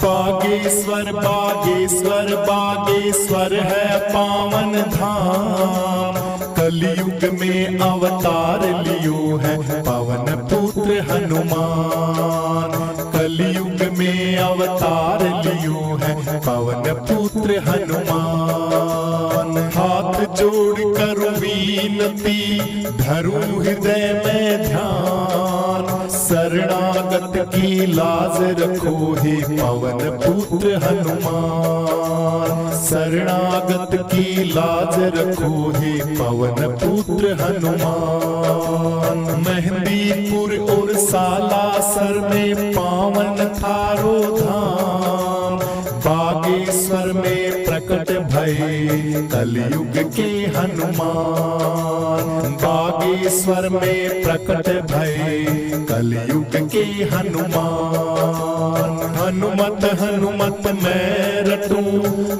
बागेश्वर बागेश्वर बागेश्वर है पावन धाम। कलयुग में अवतार लियो है पवन पुत्र हनुमान। कलयुग में अवतार लियो है पवन पुत्र हनुमान। हाथ जोड़ कर विनती धरू हृदय में ध्यान। शरणागत की लाज रखो हे पवन पुत्र हनुमान। शरणागत की लाज रखो हे पवन पुत्र हनुमान। मेहंदीपुर और सालासर में पावन थारो धाम। बागेश्वर में प्रकट भये कलयुग के हनुमान। बागेश्वर में प्रकट भये कलयुग के हनुमान। हनुमत हनुमत मैं रटूं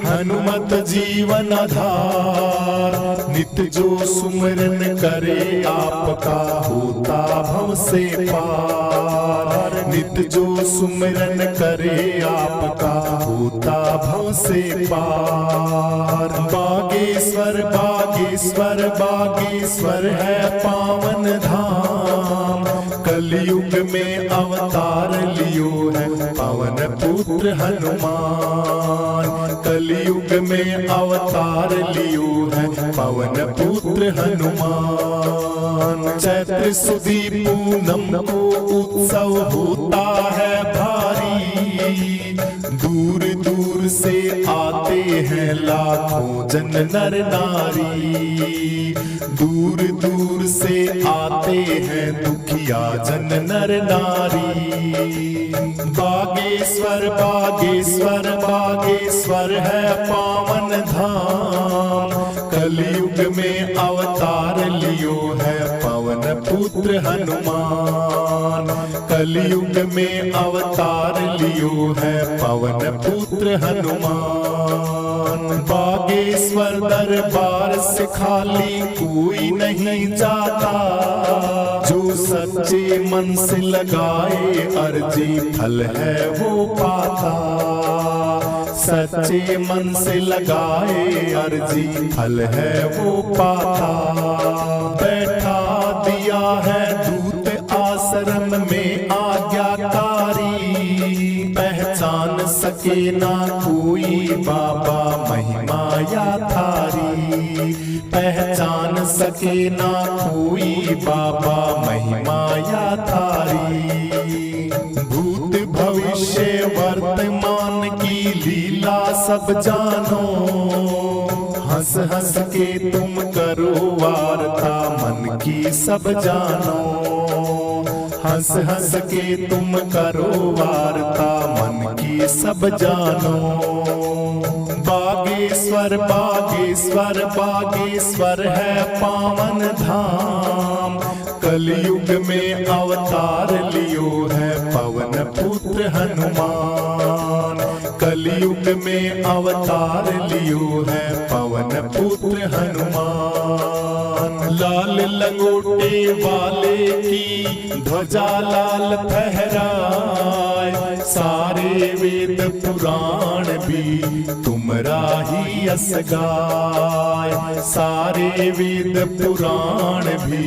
हनुमत जीवन आधार। नित जो सुमिरन करे आपका होता भव से पार। नित जो सुमिरन करे आपका होता भव से पार। बागेश्वर बागेश्वर बागेश्वर है पावन धाम। कलयुग में अवतार लियो है पवन पुत्र हनुमान। कलयुग में अवतार लियो है पवन पुत्र हनुमान। चैत्र सुदी पूनम को उत्सव होता है भारी। दूर दूर से आते हैं लाखों जन नर नारी। दूर दूर से आते हैं दुखिया जन नर नारी। बागेश्वर बागेश्वर बागेश्वर है पावन धाम। कलयुग में अवतार लियो है पवन पुत्र हनुमान। कलयुग में अवतार लियो है पवन पुत्र हनुमान। बागेश्वर दरबार से खाली कोई नहीं जाता। जो सच्चे मन से लगाए अर्जी फल है वो पाता। सच्चे मन से लगाए अर्जी फल है वो पाता। बैठा दिया है दूत आश्रम में आज्ञाकारी। पहचान सके ना कोई बाबा महिमा या थारी। पहचान सके ना कोई बाबा महिमा या थारी। भूत भविष्य वर्तमान की लीला सब जानो। हंस हंस के तुम करो वार्ता मन की सब जानो। हंस हंस के तुम करो वार्ता मन की सब जानो। बागेश्वर बागेश्वर बागेश्वर है पावन धाम। कलयुग में अवतार लियो है पवन पुत्र हनुमान। कलयुग में अवतार लियो है पवन पुत्र हनुमान। लाल लंगोटे वाले की ध्वजा लाल फहराए। सारे वेद पुराण भी तुमरा ही यस गाय। सारे वेद पुराण भी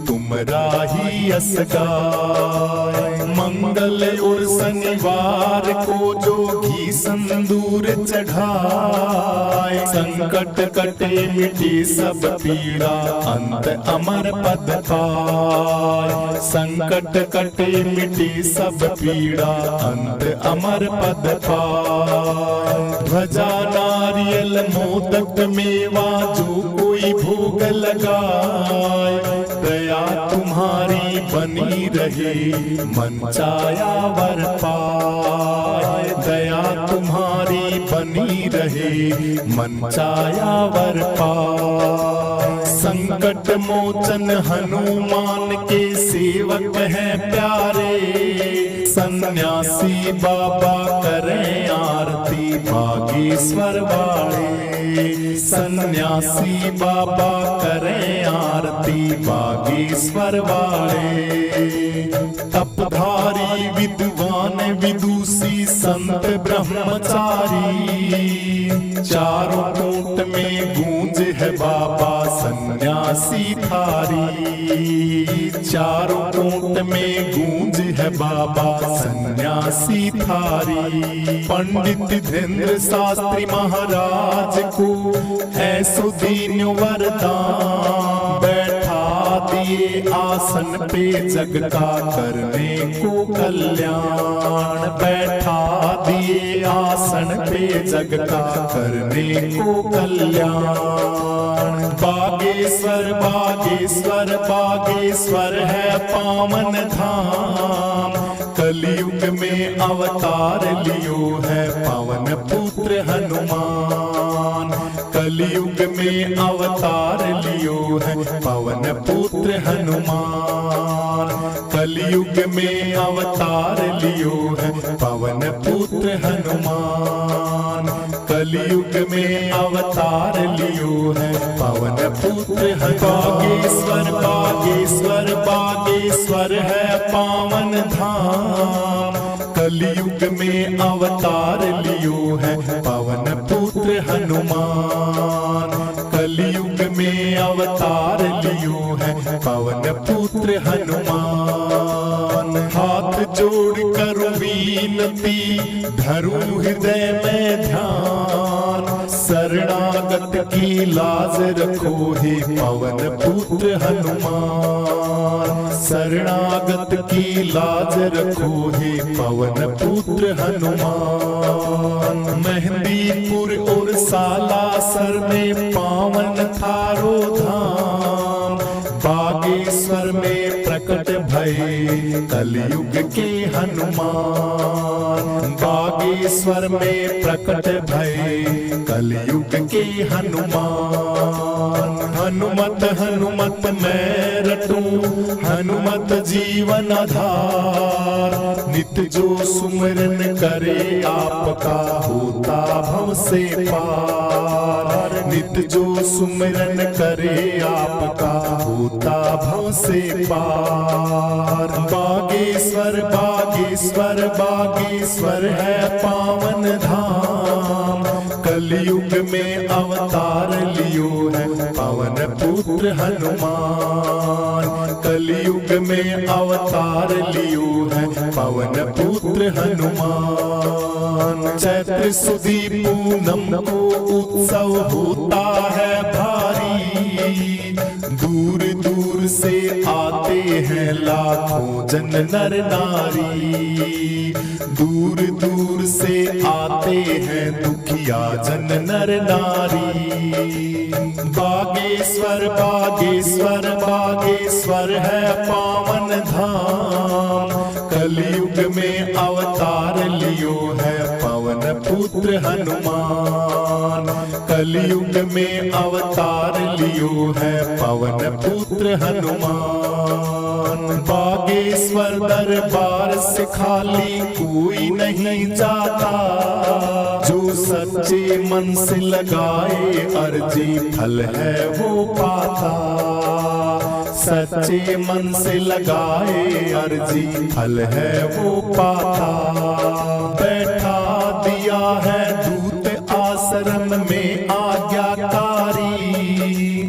तुमरा ही यस गाय। मंगल और शनिवार को जो घी संदूर चढ़ाए। संकट कटे मिटे सब पीड़ा अंत अमर पद पाए। संकट कटे मिटे सब पीड़ा अंत अमर पद पाए। ध्वजा नारियल मोदक मेवा जो कोई भोग लगाए। दया तुम्हारी बनी रहे मन चाया वर पाए। दया तुम्हारी बनी रहे मन चाया वर पाए। संकट मोचन हनुमान के सेवक हैं प्यारे। सन्यासी बाबा करें आरती बागेश्वर वाले। सन्यासी बाबा करें आरती बागेश्वर वाले। तपधारी विद्वान विदुषी संत ब्रह्मचारी, चारों कोट में गूंज है बाबा सन्यासी थारी। चारों कोट में गूंज है बाबा सन्यासी थारी। पंडित धीरेन्द्र शास्त्री महाराज को ऐसो दीन वरदान, बैठा दिए आसन पे जग का करने को कल्याण। बैठा दिए आसन पे जग का करने को कल्याण। बागेश्वर बागेश्वर बागेश्वर है पावन धाम, कलयुग में अवतार लियो है पवन पुत्र हनुमान। कलयुग में अवतार लियो है पवन पुत्र हनुमान। कलयुग में अवतार लियो है पवन पुत्र हनुमान। कलयुग में अवतार लियो है पवन पुत्र बागेश्वर बागेश्वर बागेश्वर है पावन धाम, कलयुग में अवतार लियो है पवन पुत्र हनुमान। कलयुग में अवतार लियो है पवन पुत्र हनुमान। हाथ जोड़ कर विनती धरू हृदय में ध्यान, शरणागत की लाज रखो हे पवन पुत्र हनुमान। शरणागत की लाज रखो हे पवन पुत्र हनुमान। मेहंदीपुर और सालासर में पावन थारो धाम, बागेश्वर में प्रकट भये कलयुग के हनुमान। बागेश्वर में प्रकट भये कलयुग के हनुमान। हनुमत हनुमत मैं रटूं हनुमत जीवन आधार, नित जो सुमिरन करे आपका होता भव से पार। नित जो सुमिरन करे आपका होता भव से पार। बागेश्वर बागेश्वर बागेश्वर है पावन धाम, कलयुग में अवतार लियो है पवन पुत्र हनुमान। कलयुग में अवतार लियो है पवन पुत्र हनुमान। चैत्र सुदी पूनम को उत्सव होता है भारी, दूर दूर से आते हैं लाखों जन नर नारी। दूर दूर से आते हैं दुखिया जन नर नारी। बागेश्वर बागेश्वर बागेश्वर है पावन धाम, कलयुग में अवतार लियो है पवन पुत्र हनुमान। कलयुग में अवतार लियो है पवन पुत्र हनुमान। बागेश्वर दरबार से खाली कोई नहीं जाता, जो सच्चे मन से लगाए अर्जी फल है वो पाता। सच्चे मन से लगाए अर्जी फल है वो पाता। बैठा दिया है दूत आश्रम में आज्ञाकारी,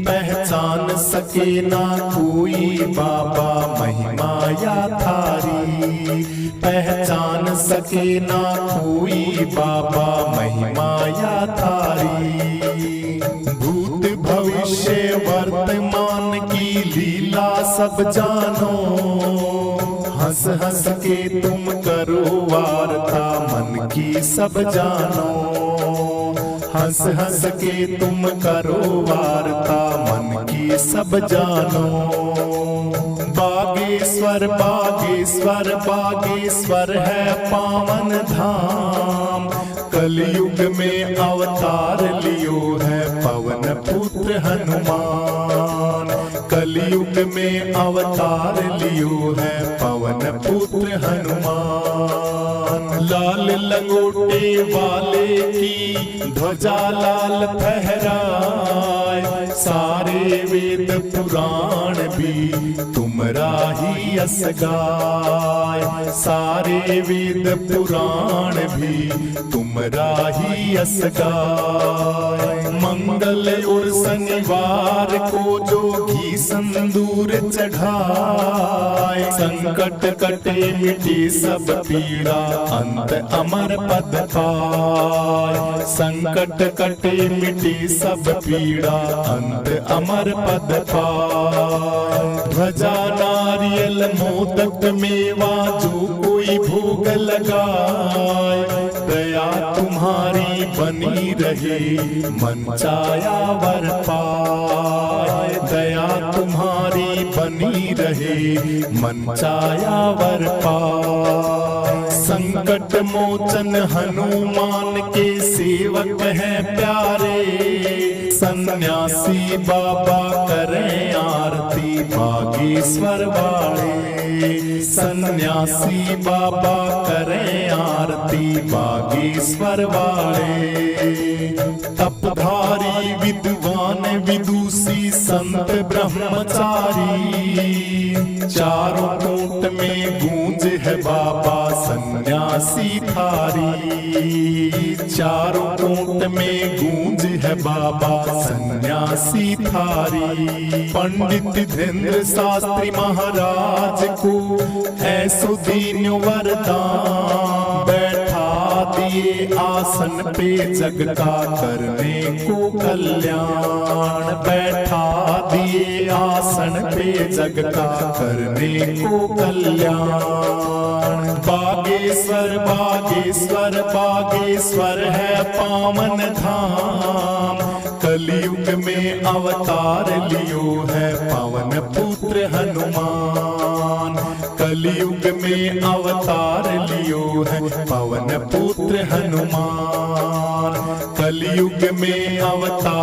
पहचान सके ना कोई बाबा महिमा या थारी। पहचान सके ना कोई बाबा महिमा या थारी। भूत भविष्य वर्तमान की लीला सब जानो, हंस हंस के तुम करो वार्ता मन की सब जानो। हंस हंस के तुम करो वार्ता मन की सब जानो। बागेश्वर बागेश्वर बागेश्वर है पावन धाम, कलयुग में अवतार लियो है पवन पुत्र हनुमान। कलयुग में अवतार लियो है पवन पुत्र हनुमान। लाल लंगोटे वाले की ध्वजा लाल फहराए, सारे वेद पुराण भी तुमरा ही यस गाय। सारे वेद पुराण भी तुमरा ही यस गाय। मंगल और शनिवार को जो घी संदूर चढ़ाए, संकट कटे मिटे सब पीड़ा अंत अमर पद पाए। संकट कटे मिटे सब पीड़ा अंत अमर पद पाए। ध्वजा नारियल मोदक मेवा जो कोई भोग लगाए, दया तुम्हारी बनी रहे मन चाया वर पाए। दया तुम्हारी बनी रहे मन चाया वर पाए। संकट मोचन हनुमान के सेवक हैं प्यारे, सन्यासी बाबा करें आरती बागेश्वर वाले। सन्यासी बाबा करें आरती बागेश्वर वाले। तपधारी विद्वान विदुषी संत ब्रह्मचारी, चारों कूट में गूंज है बाबा सन्यासी थारी। चारों कूट में गूंज है बाबा सन्यासी थारी। पंडित धीरेन्द्र शास्त्री महाराज को ऐसो दीन वरदान, बैठा दिए आसन पे जग का करने को कल्याण। बैठा दिए आसन पे जग का करने को कल्याण। बागेश्वर बागेश्वर बागेश्वर है पावन धाम, कलयुग में अवतार लियो है पवन पुत्र हनुमान। कलयुग में अवतार लियो है पवन पुत्र हनुमान। कलयुग में अवतार